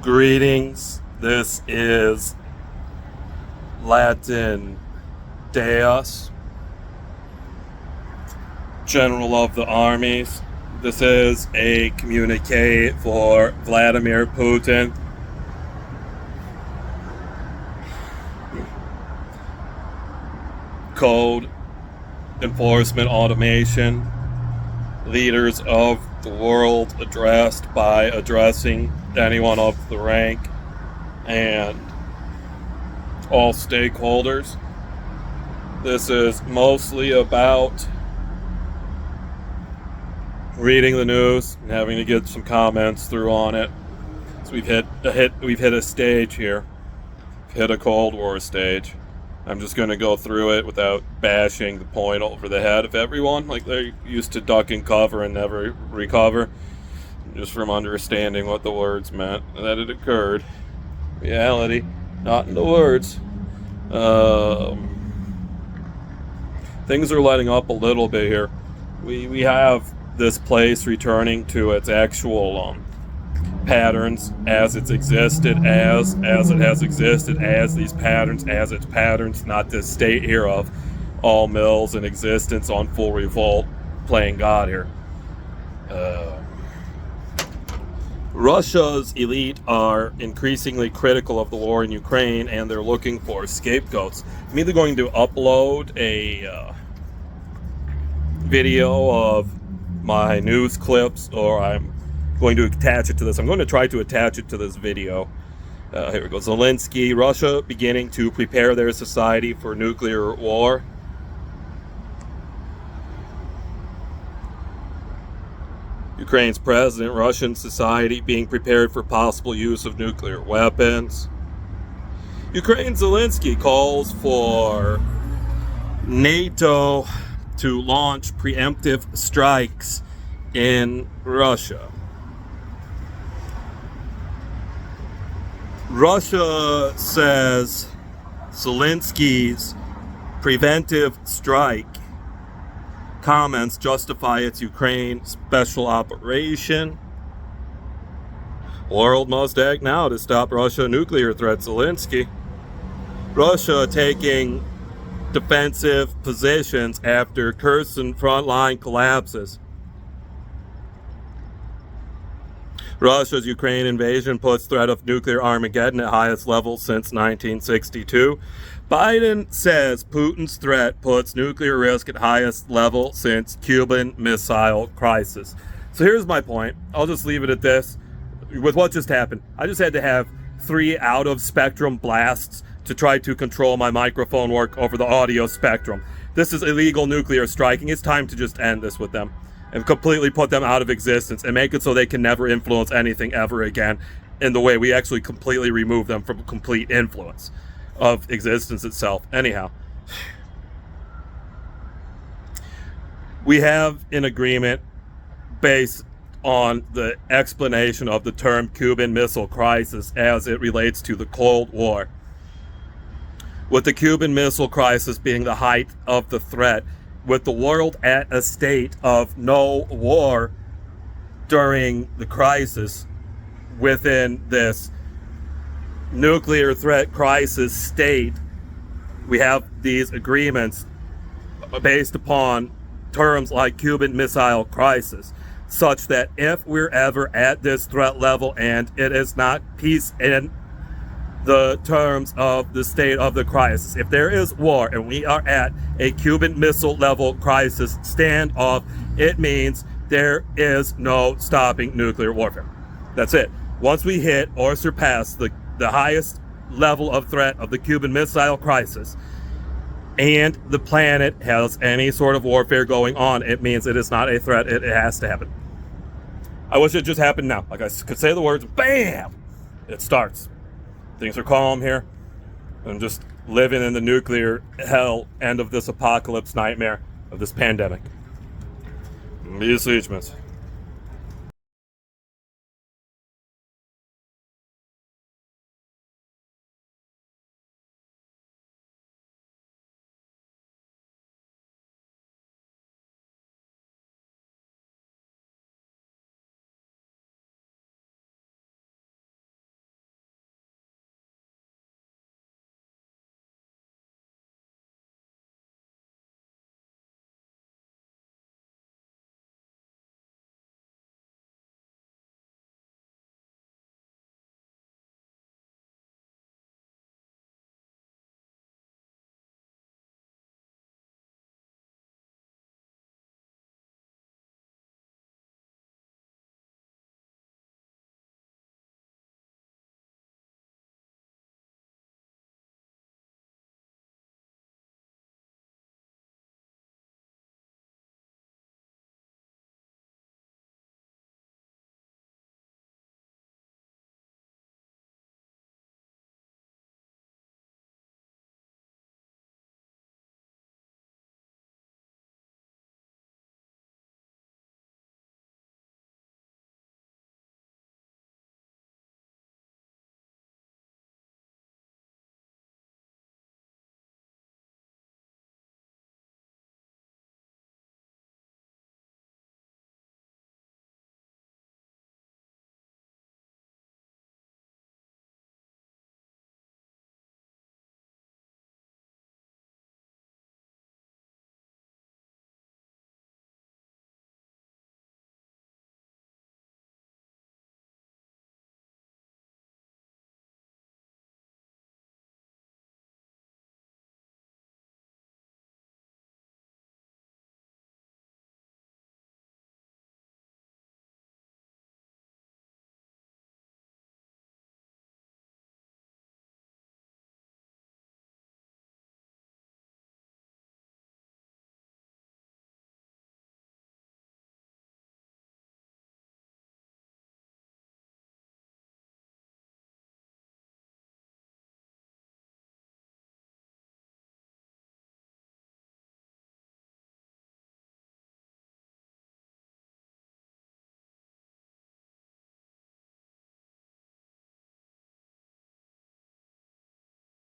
Greetings. This is Latin Deus, General of the Armies. This is a communique for Vladimir Putin. Code Enforcement Automation. Leaders of the world addressed by addressing anyone of the rank and all stakeholders. This is mostly about reading the news and having to get some comments through on it. So we've hit a stage here. We've hit a Cold War stage. I'm just going to go through it without bashing the point over the head of everyone, like they're used to duck and cover and never recover, just from understanding what the words meant, that it occurred. Reality, not in the words. Things are letting up a little bit here. We have this place returning to its actual patterns as it's existed, as it has existed, as these patterns, as its patterns, not this state here of all mills in existence on full revolt playing God here. Russia's elite are increasingly critical of the war in Ukraine, and they're looking for scapegoats. I'm either going to upload a video of my news clips, or I'm going to attach it to this. I'm going to try to attach it to this video. Here we go. Zelensky, Russia beginning to prepare their society for nuclear war. Ukraine's president, Russian society being prepared for possible use of nuclear weapons. Ukraine, Zelensky calls for NATO to launch preemptive strikes in Russia. Russia says Zelensky's preventive strike comments justify its Ukraine special operation. World must act now to stop Russia nuclear threat, Zelensky. Russia taking defensive positions after Kherson frontline collapses. Russia's Ukraine invasion puts threat of nuclear Armageddon at highest level since 1962. Biden says Putin's threat puts nuclear risk at highest level since Cuban Missile Crisis. So here's my point. I'll just leave it at this. With what just happened, I just had to have 3 out-of-spectrum blasts to try to control my microphone work over the audio spectrum. This is illegal nuclear striking. It's time to just end this with them and completely put them out of existence and make it so they can never influence anything ever again, in the way we actually completely remove them from complete influence of existence itself. Anyhow, we have an agreement based on the explanation of the term Cuban Missile Crisis as it relates to the Cold War. With the Cuban Missile Crisis being the height of the threat, with the world at a state of no war during the crisis, within this nuclear threat crisis state, we have these agreements based upon terms like Cuban Missile Crisis, such that if we're ever at this threat level and it is not peace in the terms of the state of the crisis, if there is war and we are at a Cuban Missile level crisis standoff, it means there is no stopping nuclear warfare. That's it. Once we hit or surpass the highest level of threat of the Cuban Missile Crisis, and the planet has any sort of warfare going on, it means it is not a threat. It has to happen. I wish it just happened now. Like I could say the words, bam! It starts. Things are calm here. I'm just living in the nuclear hell end of this apocalypse nightmare of this pandemic. Be a siege,